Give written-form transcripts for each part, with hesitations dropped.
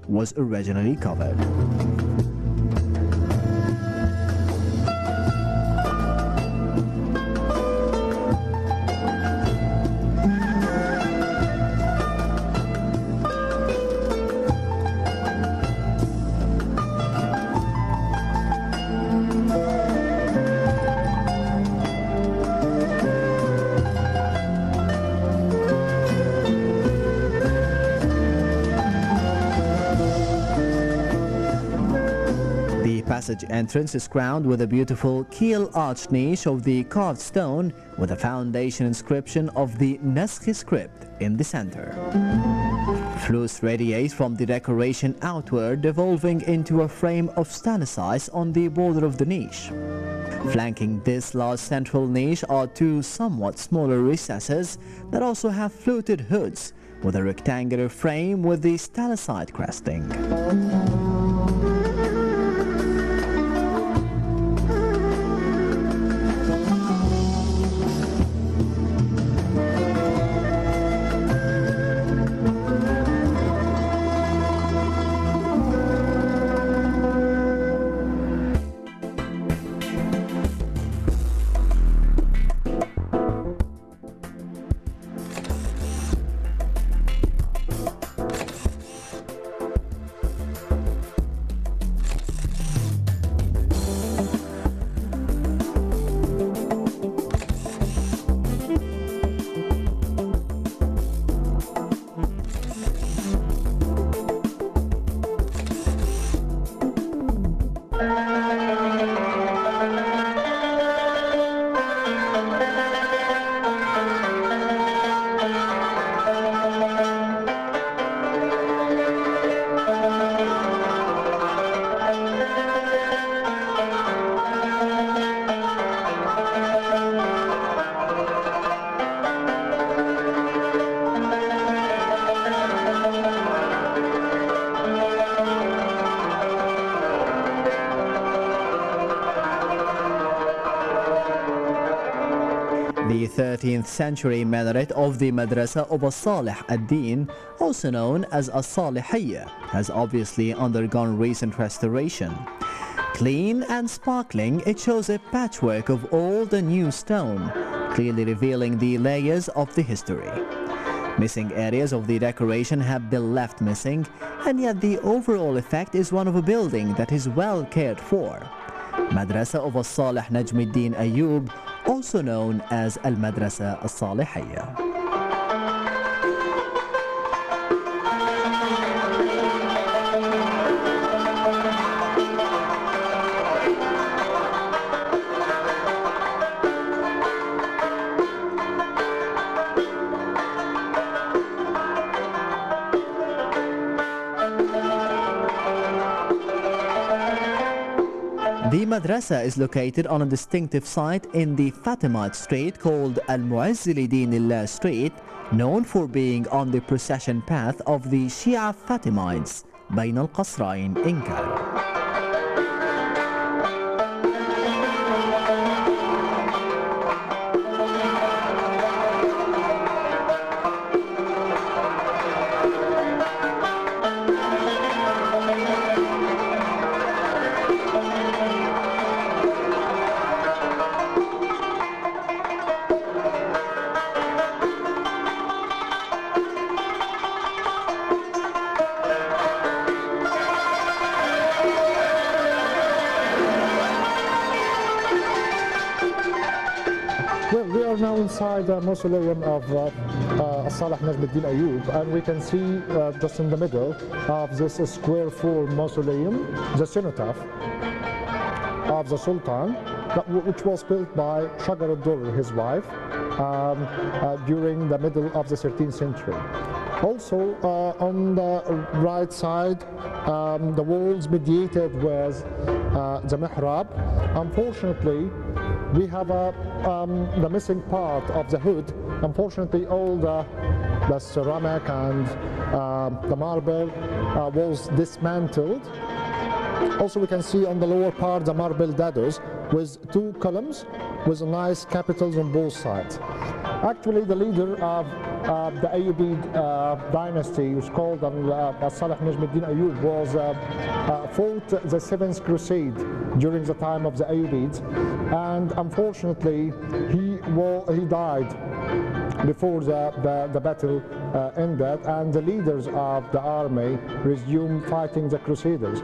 was originally covered. The passage entrance is crowned with a beautiful keel arch niche of the carved stone with a foundation inscription of the Naskh script in the center. Flues radiate from the decoration outward, evolving into a frame of stalactites on the border of the niche. Flanking this large central niche are two somewhat smaller recesses that also have fluted hoods with a rectangular frame with the stalactite cresting. The 13th century minaret of the Madrasa of As-Salih ad-Din, also known as As-Salihiyya, has obviously undergone recent restoration. Clean and sparkling, it shows a patchwork of old and new stone, clearly revealing the layers of the history. Missing areas of the decoration have been left missing, and yet the overall effect is one of a building that is well cared for. Madrasa of As-Salih Najmuddin Ayyub, also known as Al-Madrasa As-Salihiyya. The madrasa is located on a distinctive site in the Fatimite street called Al-Mu'izz li Dinillah Street, known for being on the procession path of the Shia Fatimites, Bayn al-Qasrayn in Cairo. Well, we are now inside the mausoleum of As-Salih Najmuddin Ayyub, and we can see just in the middle of this square floor mausoleum the cenotaph of the Sultan, which was built by Shagar al-Durr, his wife, during the middle of the 13th century. Also, on the right side, the walls mediated with the mihrab. Unfortunately, we have the missing part of the hood. Unfortunately, all the ceramic and the marble was dismantled. Also, we can see on the lower part the marble dados with two columns with nice capitals on both sides. Actually, the leader of the Ayyubid dynasty, who's called Salih Najmuddin Ayyub, was fought the Seventh Crusade during the time of the Ayyubids, and unfortunately he died before the battle ended, and the leaders of the army resumed fighting the Crusaders.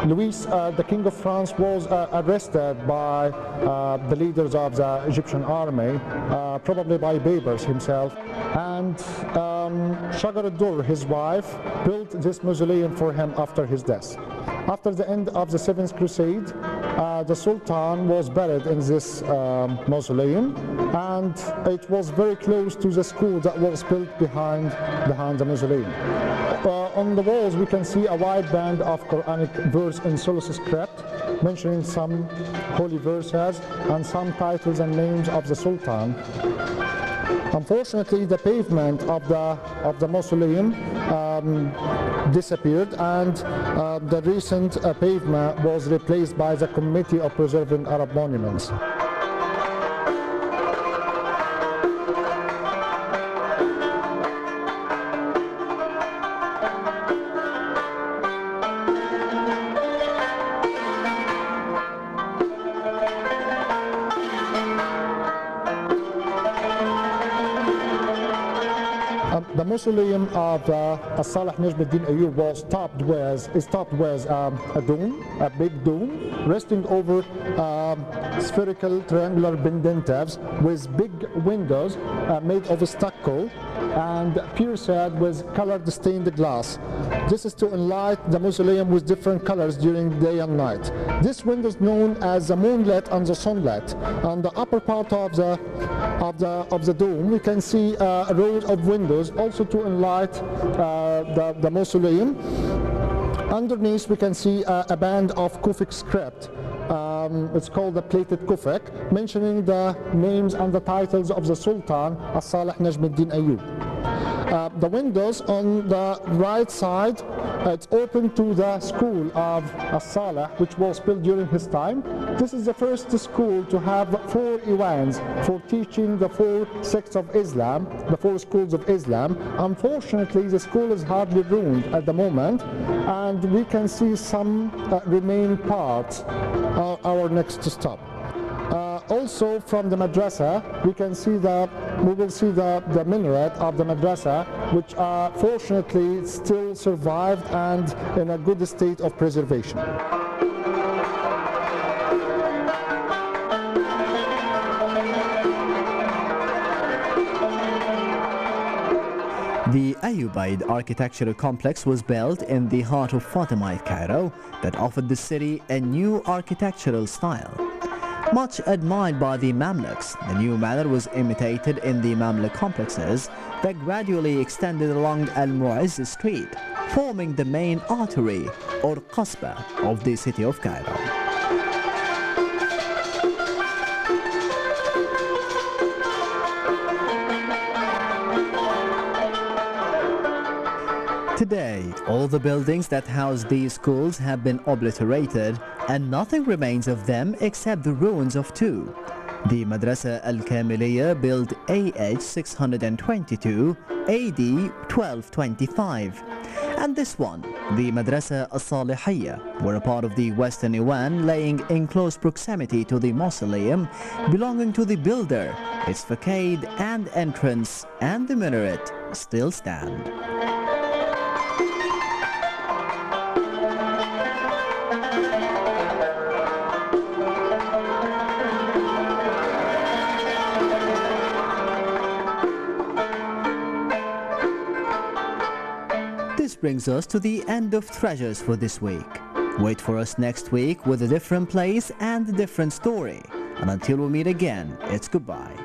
Louis, the King of France, was arrested by the leaders of the Egyptian army, probably by Baybars himself, and Shagar ad-Dur, his wife, built this mausoleum for him after his death. After the end of the Seventh Crusade, the Sultan was buried in this mausoleum, and it was very close to the school that was built behind the mausoleum. On the walls we can see a wide band of Quranic verse in Sulus script, mentioning some holy verses and some titles and names of the Sultan. Unfortunately, the pavement of the mausoleum disappeared, and the recent pavement was replaced by the Committee of Preserving Arab Monuments. The mausoleum of Salih Najmuddin Ayyub is topped with a dome, a big dome, resting over spherical triangular pendentives with big windows made of stucco and pierced with colored stained glass. This is to enlighten the mausoleum with different colors during day and night. This window is known as the moonlit and the sunlit. On the upper part of the dome, we can see rows of windows, also to enlighten the mausoleum. Underneath, we can see a band of Kufic script. It's called the plated Kufic, mentioning the names and the titles of the Sultan, Salih Najmuddin Ayyub. The windows on the right side, it's open to the school of Salih, which was built during his time. This is the first school to have 4 Iwans for teaching the 4 sects of Islam, the 4 schools of Islam. Unfortunately, the school is hardly ruined at the moment, and we can see some remaining parts our next stop. Also from the madrasa, we will see the minaret of the madrasa, which fortunately still survived and in a good state of preservation. The Ayyubide architectural complex was built in the heart of Fatimite Cairo that offered the city a new architectural style. Much admired by the Mamluks, the new manner was imitated in the Mamluk complexes that gradually extended along Al-Mu'izz Street, forming the main artery or qasba of the city of Cairo. Today, all the buildings that house these schools have been obliterated and nothing remains of them except the ruins of 2. The Madrasa Al-Kamiliyya, built AH 622, AD 1225. And this one, the Madrasa Al-Salihiyya, were a part of the Western Iwan, laying in close proximity to the mausoleum, belonging to the builder. Its facade and entrance and the minaret still stand. This brings us to the end of Treasures for this week. Wait for us next week with a different place and a different story. And until we meet again, it's goodbye.